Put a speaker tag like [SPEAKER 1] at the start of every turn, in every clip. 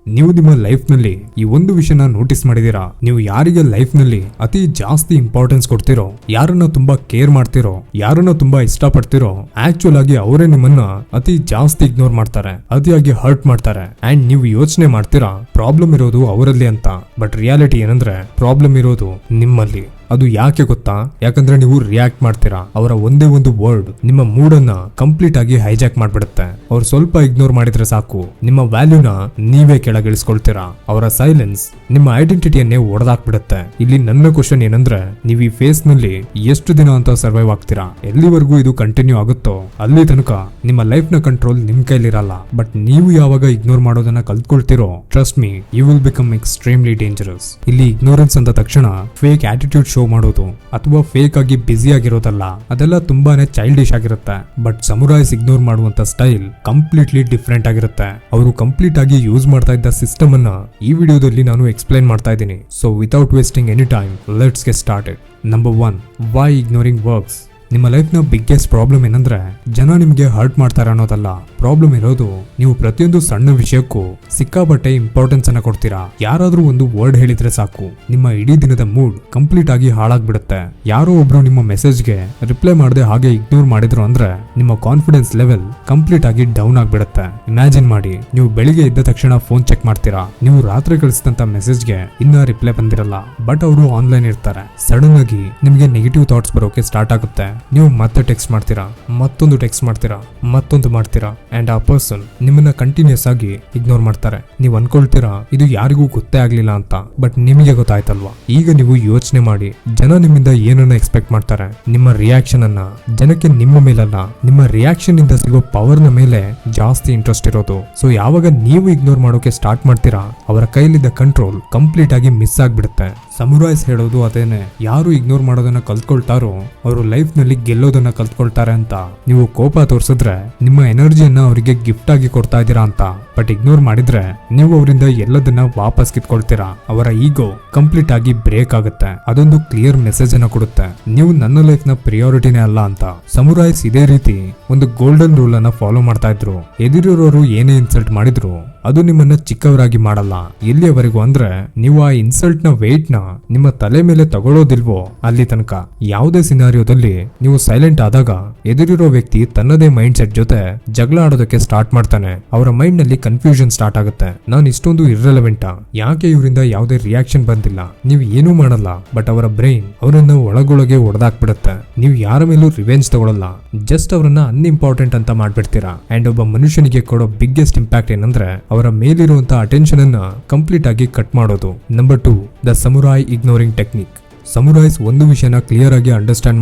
[SPEAKER 1] ನೀವು ನಿಮ್ಮ ಲೈಫ್ ನಲ್ಲಿ ಈ ಒಂದು ವಿಷಯನ ನೋಟಿಸ್ ಮಾಡಿದೀರಾ? ನೀವು ಯಾರಿಗೆ ಲೈಫ್ ನಲ್ಲಿ ಅತಿ ಜಾಸ್ತಿ ಇಂಪಾರ್ಟೆನ್ಸ್ ಕೊಡ್ತಿರೋ, ಯಾರನ್ನ ತುಂಬಾ ಕೇರ್ ಮಾಡ್ತಿರೋ, ಯಾರನ್ನ ತುಂಬಾ ಇಷ್ಟ ಪಡ್ತಿರೋ, ಆಕ್ಚುಲ್ ಆಗಿ ಅವರೇ ನಿಮ್ಮನ್ನ ಅತಿ ಜಾಸ್ತಿ ಇಗ್ನೋರ್ ಮಾಡ್ತಾರೆ, ಅತಿಯಾಗಿ ಹರ್ಟ್ ಮಾಡ್ತಾರೆ. ಅಂಡ್ ನೀವು ಯೋಚನೆ ಮಾಡ್ತೀರಾ ಪ್ರಾಬ್ಲಮ್ ಇರೋದು ಅವರಲ್ಲಿ ಅಂತ. ಬಟ್ ರಿಯಾಲಿಟಿ ಏನಂದ್ರೆ ಪ್ರಾಬ್ಲಮ್ ಇರೋದು ನಿಮ್ಮಲ್ಲಿ. ಅದು ಯಾಕೆ ಗೊತ್ತಾ? ಯಾಕಂದ್ರೆ ನೀವು ರಿಯಾಕ್ಟ್ ಮಾಡ್ತೀರಾ. ಅವರ ಒಂದೇ ಒಂದು ವರ್ಡ್ ನಿಮ್ಮ ಮೂಡ್ ಅನ್ನ ಕಂಪ್ಲೀಟ್ ಆಗಿ ಹೈಜಾಕ್ ಮಾಡ್ಬಿಡುತ್ತೆ. ಅವ್ರು ಸ್ವಲ್ಪ ಇಗ್ನೋರ್ ಮಾಡಿದ್ರೆ ಸಾಕು, ನಿಮ್ಮ ವ್ಯಾಲ್ಯೂನ ನೀವೇ ಕೆಳಗಿಳಿಸ್ಕೊಳ್ತೀರಾ. ಅವರ ಸೈಲೆನ್ಸ್ ನಿಮ್ಮ ಐಡೆಂಟಿಟಿಯನ್ನೇ ಒಡೆದಾಕ್ಬಿಡುತ್ತೆ. ಇಲ್ಲಿ ನನ್ನ ಕ್ವಶನ್ ಏನಂದ್ರೆ, ನೀವು ಈ ಫೇಸ್ ನಲ್ಲಿ ಎಷ್ಟು ದಿನ ಅಂತ ಸರ್ವೈವ್ ಆಗ್ತೀರಾ? ಎಲ್ಲಿವರೆಗೂ ಇದು ಕಂಟಿನ್ಯೂ ಆಗುತ್ತೋ ಅಲ್ಲಿ ತನಕ ನಿಮ್ಮ ಲೈಫ್ ನ ಕಂಟ್ರೋಲ್ ನಿಮ್ ಕೈಲಿರಲ್ಲ. ಬಟ್ ನೀವು ಯಾವಾಗ ಇಗ್ನೋರ್ ಮಾಡೋದನ್ನ ಕಲ್ತ್ಕೊಳ್ತಿರೋ, trust me, you will become extremely dangerous. ಇಲ್ಲಿ ಇಗ್ನೋರೆನ್ಸ್ ಅಂತ ತಕ್ಷಣ ಫೇಕ್ ಆಟಿಟ್ಯೂಡ್ ಶೋ ಮಾಡೋದು ಅಥವಾ ಫೇಕ್ ಆಗಿ ಬ್ಯುಸಿ ಆಗಿರೋದಲ್ಲ. ಅದೆಲ್ಲ ತುಂಬಾನೇ ಚೈಲ್ಡಿಶ್ ಆಗಿರುತ್ತೆ. ಬಟ್ ಸಮುರಾಯ್ಸ್ ಇಗ್ನೋರ್ ಮಾಡುವಂತ ಸ್ಟೈಲ್ ಕಂಪ್ಲೀಟ್ಲಿ ಡಿಫ್ರೆಂಟ್ ಆಗಿರುತ್ತೆ. ಅವರು ಕಂಪ್ಲೀಟ್ ಆಗಿ ಯೂಸ್ ಮಾಡ್ತಾ ಇದ್ದ ಸಿಸ್ಟಮ್ ಅನ್ನ ಈ ವಿಡಿಯೋದಲ್ಲಿ ನಾನು ಎಕ್ಸ್ಪ್ಲೈನ್ ಮಾಡ್ತಾ ಇದ್ದೀನಿ. So without wasting any time, let's get started. Number 1, why ignoring works. ನಿಮ್ಮ ಲೈಫ್ ನ ಬಿಗ್ಗೆಸ್ಟ್ ಪ್ರಾಬ್ಲಮ್ ಏನಂದ್ರೆ, ಜನ ನಿಮ್ಗೆ ಹರ್ಟ್ ಮಾಡ್ತಾರೆ ಅನ್ನೋದಲ್ಲ. ಪ್ರಾಬ್ಲಮ್ ಇರೋದು ನೀವು ಪ್ರತಿಯೊಂದು ಸಣ್ಣ ವಿಷಯಕ್ಕೂ ಸಿಕ್ಕಾಪಟ್ಟೆ ಇಂಪಾರ್ಟೆನ್ಸ್ ಅನ್ನ ಕೊಡ್ತೀರಾ. ಯಾರಾದ್ರೂ ಒಂದು ವರ್ಡ್ ಹೇಳಿದ್ರೆ ಸಾಕು, ನಿಮ್ಮ ಇಡೀ ದಿನದ ಮೂಡ್ ಕಂಪ್ಲೀಟ್ ಆಗಿ ಹಾಳಾಗ್ಬಿಡುತ್ತೆ. ಯಾರೋ ಒಬ್ರು ನಿಮ್ಮ ಮೆಸೇಜ್ಗೆ ರಿಪ್ಲೈ ಮಾಡದೆ ಹಾಗೆ ಇಗ್ನೋರ್ ಮಾಡಿದ್ರು ಅಂದ್ರೆ ನಿಮ್ಮ ಕಾನ್ಫಿಡೆನ್ಸ್ ಲೆವೆಲ್ ಕಂಪ್ಲೀಟ್ ಆಗಿ ಡೌನ್ ಆಗ್ಬಿಡುತ್ತೆ. ಇಮ್ಯಾಜಿನ್ ಮಾಡಿ, ನೀವು ಬೆಳಿಗ್ಗೆ ಎದ್ದ ತಕ್ಷಣ ಫೋನ್ ಚೆಕ್ ಮಾಡ್ತೀರಾ. ನೀವು ರಾತ್ರಿ ಕಳಿಸಿದಂತ ಮೆಸೇಜ್ಗೆ ಇನ್ನ ರಿಪ್ಲೈ ಬಂದಿರಲ್ಲ, ಬಟ್ ಅವರು ಆನ್ಲೈನ್ ಇರ್ತಾರೆ. ಸಡನ್ ಆಗಿ ನಿಮ್ಗೆ ನೆಗೆಟಿವ್ ಥಾಟ್ಸ್ ಬರೋಕೆ ಸ್ಟಾರ್ಟ್ ಆಗುತ್ತೆ. ನೀವು ಮತ್ತೆ ಟೆಕ್ಸ್ಟ್ ಮಾಡ್ತೀರಾ, ಮತ್ತೊಂದು ಟೆಕ್ಸ್ಟ್ ಮಾಡ್ತೀರಾ, ಮತ್ತೊಂದು ಮಾಡ್ತೀರಾ, ಅಂಡ್ ಆ ಪರ್ಸನ್ ನಿಮ್ಮನ್ನ ಕಂಟಿನ್ಯೂಸ್ ಆಗಿ ಇಗ್ನೋರ್ ಮಾಡ್ತಾರೆ. ನೀವು ಅನ್ಕೊಳ್ತೀರಾ ಇದು ಯಾರಿಗೂ ಗೊತ್ತೇ ಆಗ್ಲಿಲ್ಲ ಅಂತ. ಬಟ್ ನಿಮಗೆ ಗೊತ್ತಾಯ್ತಲ್ವಾ? ಈಗ ನೀವು ಯೋಚನೆ ಮಾಡಿ, ಜನ ನಿಮ್ಮಿಂದ ಏನನ್ನ ಎಕ್ಸ್ಪೆಕ್ಟ್ ಮಾಡ್ತಾರೆ? ನಿಮ್ಮ ರಿಯಾಕ್ಷನ್ ಅನ್ನ. ಜನಕ್ಕೆ ನಿಮ್ಮ ಮೇಲಲ್ಲ, ನಿಮ್ಮ ರಿಯಾಕ್ಷನ್ ಇಂದ ಸಿಗೋ ಪವರ್ ನ ಮೇಲೆ ಜಾಸ್ತಿ ಇಂಟ್ರೆಸ್ಟ್ ಇರೋದು. ಸೊ ಯಾವಾಗ ನೀವು ಇಗ್ನೋರ್ ಮಾಡೋಕೆ ಸ್ಟಾರ್ಟ್ ಮಾಡ್ತೀರಾ, ಅವರ ಕೈಲಿದ್ದ ಕಂಟ್ರೋಲ್ ಕಂಪ್ಲೀಟ್ ಆಗಿ ಮಿಸ್ ಆಗ್ಬಿಡುತ್ತೆ. ಸಮುರಾಯ್ಸ್ ಹೇಳೋದು ಅದೇನೆ, ಯಾರು ಇಗ್ನೋರ್ ಮಾಡೋದನ್ನ ಕಲ್ತ್ಕೊಳ್ತಾರೋ ಅವರು ಲೈಫ್ ನಲ್ಲಿ ಗೆಲ್ಲೋದನ್ನ ಕಲ್ತ್ಕೊಳ್ತಾರೆ ಅಂತ. ನೀವು ಕೋಪ ತೋರಿಸಿದ್ರೆ ನಿಮ್ಮ ಎನರ್ಜಿಯನ್ನ ಅವರಿಗೆ ಗಿಫ್ಟ್ ಆಗಿ ಕೊಡ್ತಾ ಇದ್ದೀರಾ ಅಂತ. ಬಟ್ ಇಗ್ನೋರ್ ಮಾಡಿದ್ರೆ ನೀವು ಅವರಿಂದ ಎಲ್ಲದನ್ನ ವಾಪಸ್ ಕಿತ್ಕೊಳ್ತೀರಾ. ಅವರ ಈಗೋ ಕಂಪ್ಲೀಟ್ ಆಗಿ ಬ್ರೇಕ್ ಆಗುತ್ತೆ. ಅದೊಂದು ಕ್ಲಿಯರ್ ಮೆಸೇಜ್ ಅನ್ನ ಕೊಡುತ್ತೆ, ನೀವು ನನ್ನ ಲೈಫ್ ನ ಪ್ರಿಯಾರಿಟಿನೇ ಅಲ್ಲ ಅಂತ. ಸಮುರಾಯ್ಸ್ ಇದೇ ರೀತಿ ಒಂದು ಗೋಲ್ಡನ್ ರೂಲ್ ಅನ್ನ ಫಾಲೋ ಮಾಡ್ತಾ ಇದ್ರು. ಎದುರಿರೋರು ಏನೇ ಇನ್ಸಲ್ಟ್ ಮಾಡಿದ್ರು ಅದು ನಿಮ್ಮನ್ನ ಚಿಕ್ಕವರಾಗಿ ಮಾಡಲ್ಲ. ಎಲ್ಲಿಯವರೆಗೂ ಅಂದ್ರೆ ನೀವು ಆ ಇನ್ಸಲ್ಟ್ ನ ವೇಟ್ ನ ನಿಮ್ಮ ತಲೆ ಮೇಲೆ ತಗೊಳ್ಳೋದಿಲ್ವೋ ಅಲ್ಲಿ ತನಕ. ಯಾವುದೇ ಸಿನಾರಿಯೋದಲ್ಲಿ ನೀವು ಸೈಲೆಂಟ್ ಆದಾಗ ಎದುರಿರೋ ವ್ಯಕ್ತಿ ತನ್ನದೇ ಮೈಂಡ್ ಸೆಟ್ ಜೊತೆ ಜಗಳ ಆಡೋದಕ್ಕೆ ಸ್ಟಾರ್ಟ್ ಮಾಡ್ತಾನೆ. ಅವರ ಮೈಂಡ್ ನಲ್ಲಿ ಕನ್ಫ್ಯೂಷನ್ ಸ್ಟಾರ್ಟ್ ಆಗುತ್ತೆ. ನಾನು ಇಷ್ಟೊಂದು ಇರ್ರೆಲೆವೆಂಟಾ? ಯಾಕೆ ಇವರಿಂದ ಯಾವುದೇ ರಿಯಾಕ್ಷನ್ ಬಂದಿಲ್ಲ? ನೀವು ಏನೂ ಮಾಡಲ್ಲ, ಬಟ್ ಅವರ ಬ್ರೈನ್ ಅವರನ್ನ ಒಳಗೊಳಗೆ ಒಡೆದಾಕ್ಬಿಡುತ್ತೆ. ನೀವು ಯಾರ ಮೇಲೂ ರಿವೆಂಜ್ ತಗೊಳ್ಳಲ್ಲ, ಜಸ್ಟ್ ಅವರನ್ನ ಅನ್ಇಂಪಾರ್ಟೆಂಟ್ ಅಂತ ಮಾಡ್ಬಿಡ್ತೀರಾ. ಅಂಡ್ ಒಬ್ಬ ಮನುಷ್ಯನಿಗೆ ಕೊಡೋ ಬಿಗ್ಗೆಸ್ಟ್ ಇಂಪ್ಯಾಕ್ಟ್ ಏನಂದ್ರೆ ಅವರ ಮೇಲಿರುವಂತ ಅಟೆನ್ಷನ್ ಅನ್ನ ಕಂಪ್ಲೀಟ್ ಆಗಿ ಕಟ್ ಮಾಡೋದು. Number 2, the samurai ignoring technique. Samurais ಒಂದು ವಿಷಯನ ಕ್ಲಿಯರ್ ಆಗಿ ಅಂಡರ್ಸ್ಟ್ಯಾಂಡ್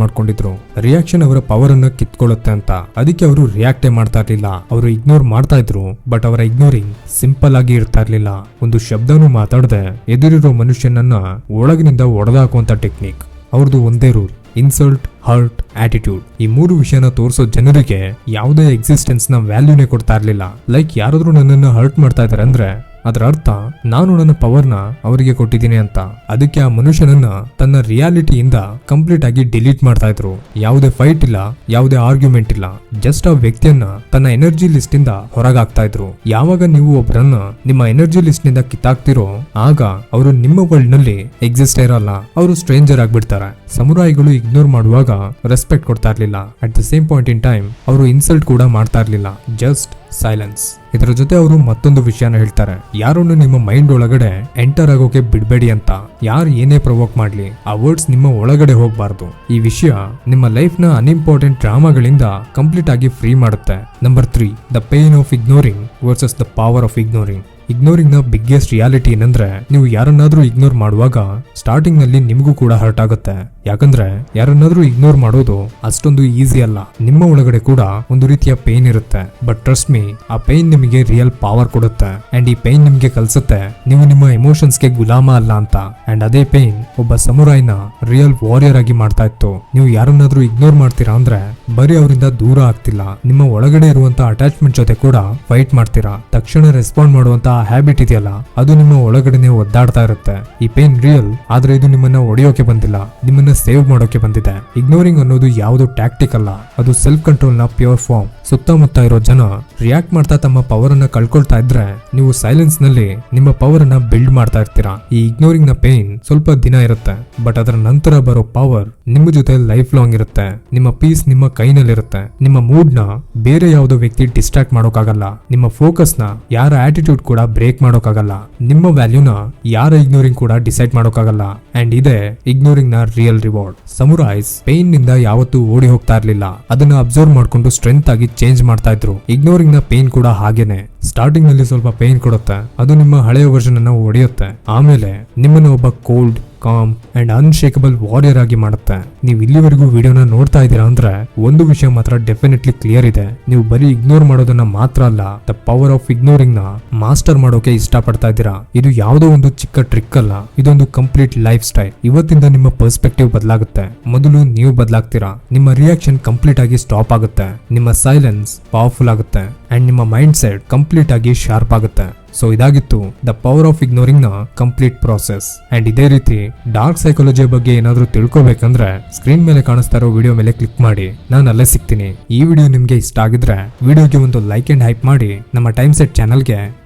[SPEAKER 1] ಮಾಡ್ಕೊಂಡಿದ್ರು, ರಿಯಾಕ್ಷನ್ ಅವರ ಪವರ್ ಅನ್ನ ಕಿತ್ಕೊಳ್ಳುತ್ತೆ ಅಂತ. ಅದಕ್ಕೆ ಅವರು ರಿಯಾಕ್ಟೇ ಮಾಡ್ತಾ ಇರ್ಲಿಲ್ಲ, ಅವರು ಇಗ್ನೋರ್ ಮಾಡ್ತಾ ಇದ್ರು. ಬಟ್ ಅವರ ಇಗ್ನೋರಿಂಗ್ ಸಿಂಪಲ್ ಆಗಿ ಇರ್ತಾ ಇರ್ಲಿಲ್ಲ. ಒಂದು ಶಬ್ದನೂ ಮಾತಾಡದೆ ಎದುರಿರೋ ಮನುಷ್ಯನನ್ನ ಒಳಗಿನಿಂದ ಒಡೆದಾಕುವಂತ ಟೆಕ್ನಿಕ್. ಅವ್ರದ್ದು ಒಂದೇ ರೂಲ್, ಇನ್ಸಲ್ಟ್, ಹರ್ಟ್, ಆಟಿಟ್ಯೂಡ್. ಈ 3 ವಿಷಯನ ತೋರಿಸೋ ಜನರಿಗೆ ಯಾವುದೇ ಎಕ್ಸಿಸ್ಟೆನ್ಸ್ ನ ವ್ಯಾಲ್ಯೂನೇ ಕೊಡ್ತಾ ಇರ್ಲಿಲ್ಲ. ಲೈಕ್ ಯಾರಾದ್ರೂ ನನ್ನನ್ನ ಹರ್ಟ್ ಮಾಡ್ತಾ ಇದಾರೆ ಅಂದ್ರೆ ಅದರ ಅರ್ಥ ನಾನು ನನ್ನ ಪವರ್ನ ಅವರಿಗೆ ಕೊಟ್ಟಿದ್ದೀನಿ ಅಂತ. ಅದಕ್ಕೆ ಆ ಮನುಷ್ಯನನ್ನ ತನ್ನ ರಿಯಾಲಿಟಿಯಿಂದ ಕಂಪ್ಲೀಟ್ ಆಗಿ ಡಿಲೀಟ್ ಮಾಡ್ತಾ ಇದ್ರು. ಯಾವುದೇ ಫೈಟ್ ಇಲ್ಲ, ಯಾವುದೇ ಆರ್ಗ್ಯುಮೆಂಟ್ ಇಲ್ಲ, ಜಸ್ಟ್ ಆ ವ್ಯಕ್ತಿಯನ್ನ ತನ್ನ ಎನರ್ಜಿ ಲಿಸ್ಟ್ ಇಂದ ಹೊರಗಾಗ್ತಾ ಇದ್ರು. ಯಾವಾಗ ನೀವು ಒಬ್ಬರನ್ನ ನಿಮ್ಮ ಎನರ್ಜಿ ಲಿಸ್ಟ್ ನಿಂದ ಕಿತ್ತಾಕ್ತಿರೋ ಆಗ ಅವರು ನಿಮ್ಮ ವರ್ಲ್ಡ್ ನಲ್ಲಿ ಎಕ್ಸಿಸ್ಟ್ ಇರಲ್ಲ, ಅವರು ಸ್ಟ್ರೇಂಜರ್ ಆಗ್ಬಿಡ್ತಾರೆ. ಸಮುರಾಯಿಗಳು ಇಗ್ನೋರ್ ಮಾಡುವಾಗ ರೆಸ್ಪೆಕ್ಟ್ ಕೊಡ್ತಾ ಇರ್ಲಿಲ್ಲ. At the same point in time ಅವರು ಇನ್ಸಲ್ಟ್ ಕೂಡ ಮಾಡ್ತಾ ಇರ್ಲಿಲ್ಲ, ಜಸ್ಟ್ ಸೈಲೆನ್ಸ್. ಇದರ ಜೊತೆ ಅವರು ಮತ್ತೊಂದು ವಿಷಯನ ಹೇಳ್ತಾರೆ, ಯಾರನ್ನು ನಿಮ್ಮ ಮೈಂಡ್ ಒಳಗಡೆ ಎಂಟರ್ ಆಗೋಕೆ ಬಿಡ್ಬೇಡಿ ಅಂತ. ಯಾರು ಏನೇ ಪ್ರವೋಕ್ ಮಾಡ್ಲಿ, ಆ ವರ್ಡ್ಸ್ ನಿಮ್ಮ ಒಳಗಡೆ ಹೋಗ್ಬಾರ್ದು. ಈ ವಿಷಯ ನಿಮ್ಮ ಲೈಫ್ ನ ಅನ್ಇಂಪಾರ್ಟೆಂಟ್ ಡ್ರಾಮಾಗಳಿಂದ ಕಂಪ್ಲೀಟ್ ಆಗಿ ಫ್ರೀ ಮಾಡುತ್ತೆ. Number 3, the pain of ignoring versus the power of ignoring. Ignoring ನ ಬಿಗ್ಗೆಸ್ಟ್ ರಿಯಾಲಿಟಿ ಏನಂದ್ರೆ, ನೀವು ಯಾರನ್ನಾದ್ರೂ ಇಗ್ನೋರ್ ಮಾಡುವಾಗ ಸ್ಟಾರ್ಟಿಂಗ್ ನಲ್ಲಿ ನಿಮಗೂ ಕೂಡ ಹರ್ಟ್ ಆಗುತ್ತೆ. ಯಾಕಂದ್ರೆ ಯಾರನ್ನಾದ್ರೂ ಇಗ್ನೋರ್ ಮಾಡೋದು ಅಷ್ಟೊಂದು ಈಸಿ ಅಲ್ಲ. ನಿಮ್ಮ ಒಳಗಡೆ ಕೂಡ ಒಂದು ರೀತಿಯ ಪೇನ್ ಇರುತ್ತೆ. ಬಟ್ ಟ್ರಸ್ಟ್ ಮೀ, ಆ ಪೇನ್ ನಿಮಗೆ ರಿಯಲ್ ಪವರ್ ಕೊಡುತ್ತೆ. ಅಂಡ್ ಈ ಪೇನ್ ನಿಮ್ಗೆ ಕಲ್ಸುತ್ತೆ ನೀವು ನಿಮ್ಮ ಎಮೋಷನ್ಸ್ಗೆ ಗುಲಾಮ ಅಲ್ಲ ಅಂತ. ಅಂಡ್ ಅದೇ ಪೇನ್ ಒಬ್ಬ ಸಮುರಾಯ್ನ ರಿಯಲ್ ವಾರಿಯರ್ ಆಗಿ ಮಾಡ್ತಾ ಇತ್ತು. ನೀವು ಯಾರನ್ನಾದ್ರೂ ಇಗ್ನೋರ್ ಮಾಡ್ತೀರಾ ಅಂದ್ರೆ ಬರೀ ಅವರಿಂದ ದೂರ ಆಗ್ತಿಲ್ಲ, ನಿಮ್ಮ ಒಳಗಡೆ ಇರುವಂತ ಅಟ್ಯಾಚ್ಮೆಂಟ್ ಜೊತೆ ಕೂಡ ಫೈಟ್ ಮಾಡ್ತೀರಾ. ತಕ್ಷಣ ರೆಸ್ಪಾಂಡ್ ಮಾಡುವಂತ ಹ್ಯಾಬಿಟ್ ಇದೆಯಲ್ಲ ಅದು ನಿಮ್ಮ ಒಳಗಡೆನೆ ಒದ್ದಾಡ್ತಾ ಇರುತ್ತೆ. ಈ ಪೇನ್ ರಿಯಲ್, ಆದ್ರೆ ಇದು ನಿಮ್ಮನ್ನ ಒಡೆಯೋಕೆ ಬಂದಿಲ್ಲ, ನಿಮ್ಮನ್ನ ಸೇವ್ ಮಾಡೋಕೆ ಬಂದಿದೆ. ಇಗ್ನೋರಿಂಗ್ ಅನ್ನೋದು ಯಾವುದು ಟ್ಯಾಕ್ಟಿಕ್ ಅಲ್ಲ, ಅದು ಸೆಲ್ಫ್ ಕಂಟ್ರೋಲ್ ನ ಪ್ಯೂರ್ ಫಾರ್ಮ್. ಸುತ್ತಮುತ್ತ ಇರೋ ಜನ ರಿಯಾಕ್ಟ್ ಮಾಡ್ತಾ ತಮ್ಮ ಪವರ್ ಅನ್ನ ಕಳ್ಕೊಳ್ತಾ ಇದ್ರೆ ನೀವು ಸೈಲೆನ್ಸ್ ನಲ್ಲಿ ನಿಮ್ಮ ಪವರ್ ಅನ್ನ ಬಿಲ್ಡ್ ಮಾಡ್ತಾ ಇರ್ತೀರಾ. ಈ ಇಗ್ನೋರಿಂಗ್ ನ ಪೇನ್ ಸ್ವಲ್ಪ ದಿನ ಇರುತ್ತೆ, ಬಟ್ ಅದರ ನಂತರ ಬರೋ ಪವರ್ ನಿಮ್ಮ ಜೊತೆ ಲೈಫ್ ಲಾಂಗ್ ಇರುತ್ತೆ. ನಿಮ್ಮ ಪೀಸ್ ನಿಮ್ಮ ಕೈನಲ್ಲಿರುತ್ತೆ. ನಿಮ್ಮ ಮೂಡ್ ನ ಬೇರೆ ಯಾವುದೋ ವ್ಯಕ್ತಿ ಡಿಸ್ಟ್ರಾಕ್ಟ್ ಮಾಡೋಕ್ಕಾಗಲ್ಲ. ನಿಮ್ಮ ಫೋಕಸ್ ನ ಯಾರ ಆಟಿಟ್ಯೂಡ್ ಕೂಡ ಬ್ರೇಕ್ ಮಾಡೋಕ್ಕಾಗಲ್ಲ. ನಿಮ್ಮ ವ್ಯಾಲ್ಯೂನ ಯಾರ ಇಗ್ನೋರಿಂಗ್ ಕೂಡ ಡಿಸೈಡ್ ಮಾಡೋಕ್ಕಾಗಲ್ಲ. ಅಂಡ್ ಇದೆ ಇಗ್ನೋರಿಂಗ್ ನ ರಿಯಲ್ ರಿವಾರ್ಡ್. ಸಮುರೈಸ್ ಪೇನ್ ನಿಂದ ಯಾವತ್ತೂ ಓಡಿ ಹೋಗ್ತಾ ಇರ್ಲಿಲ್ಲ, ಅದನ್ನ ಅಬ್ಸರ್ವ್ ಮಾಡ್ಕೊಂಡು ಸ್ಟ್ರೆಂತ್ ಆಗಿ ಚೇಂಜ್ ಮಾಡ್ತಾ ಇದ್ರು. ಇಗ್ನೋರಿಂಗ್ ನ ಪೇನ್ ಕೂಡ ಹಾಗೇನೆ. ಸ್ಟಾರ್ಟಿಂಗ್ ನಲ್ಲಿ ಸ್ವಲ್ಪ ಪೇನ್ ಕೊಡುತ್ತೆ, ಅದು ನಿಮ್ಮ ಹಳೆಯ ವರ್ಷನ್ ಅನ್ನ ಒಡೆಯುತ್ತೆ. ಆಮೇಲೆ ನಿಮ್ಮನ್ನ ಒಬ್ಬ ಕೋಲ್ಡ್, ಕಾಮ್ ಅಂಡ್ ಅನ್ಶೇಕಬಲ್ ವಾರಿಯರ್ ಆಗಿ ಮಾಡುತ್ತೆ. ನೀವು ಇಲ್ಲಿವರೆಗೂ ವಿಡಿಯೋನ ನೋಡ್ತಾ ಇದ್ದೀರಾ ಅಂದ್ರೆ ಒಂದು ವಿಷಯ ಮಾತ್ರ ಡೆಫಿನೆಟ್ಲಿ ಕ್ಲಿಯರ್ ಇದೆ, ನೀವು ಬರೀ ಇಗ್ನೋರ್ ಮಾಡೋದನ್ನ ಮಾತ್ರ ಅಲ್ಲ, ದ ಪವರ್ ಆಫ್ ಇಗ್ನೋರಿಂಗ್ ನ ಮಾಸ್ಟರ್ ಮಾಡೋಕೆ ಇಷ್ಟಪಡ್ತಾ ಇದ್ದೀರಾ. ಇದು ಯಾವುದೋ ಒಂದು ಚಿಕ್ಕ ಟ್ರಿಕ್ ಅಲ್ಲ, ಇದೊಂದು ಕಂಪ್ಲೀಟ್ ಲೈಫ್ ಸ್ಟೈಲ್. ಇವತ್ತಿಂದ ನಿಮ್ಮ ಪರ್ಸ್ಪೆಕ್ಟಿವ್ ಬದಲಾಗುತ್ತೆ. ಮೊದಲು ನೀವು ಬದಲಾಗ್ತೀರಾ, ನಿಮ್ಮ ರಿಯಾಕ್ಷನ್ ಕಂಪ್ಲೀಟ್ ಆಗಿ ಸ್ಟಾಪ್ ಆಗುತ್ತೆ, ನಿಮ್ಮ ಸೈಲೆನ್ಸ್ ಪವರ್ಫುಲ್ ಆಗುತ್ತೆ ಅಂಡ್ ನಿಮ್ಮ ಮೈಂಡ್ ಸೆಟ್ ಕಂಪ್ಲೀಟ್ ಆಗಿ ಶಾರ್ಪ್ ಆಗುತ್ತೆ. ಸೊ ಇದಾಗಿತ್ತು ದ ಪವರ್ ಆಫ್ ಇಗ್ನೋರಿಂಗ್ ನ ಕಂಪ್ಲೀಟ್ ಪ್ರಾಸೆಸ್. ಅಂಡ್ ಇದೇ ರೀತಿ ಡಾರ್ಕ್ ಸೈಕಾಲಜಿ ಬಗ್ಗೆ ಏನಾದ್ರೂ ತಿಳ್ಕೊಬೇಕಂದ್ರೆ ಸ್ಕ್ರೀನ್ ಮೇಲೆ ಕಾಣಿಸ್ತಾ ಇರೋ ವಿಡಿಯೋ ಮೇಲೆ ಕ್ಲಿಕ್ ಮಾಡಿ, ನಾನು ಅಲ್ಲೇ ಸಿಗ್ತೀನಿ. ಈ ವಿಡಿಯೋ ನಿಮ್ಗೆ ಇಷ್ಟ ಆಗಿದ್ರೆ ವಿಡಿಯೋಗೆ ಒಂದು ಲೈಕ್ ಅಂಡ್ ಹೈಪ್ ಮಾಡಿ, ನಮ್ಮ ಟೈಮ್ ಸೆಟ್ ಚಾನಲ್ಗೆ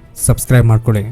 [SPEAKER 1] ಸಬ್ಸ್ಕ್ರೈಬ್ ಮಾಡ್ಕೊಳ್ಳಿ.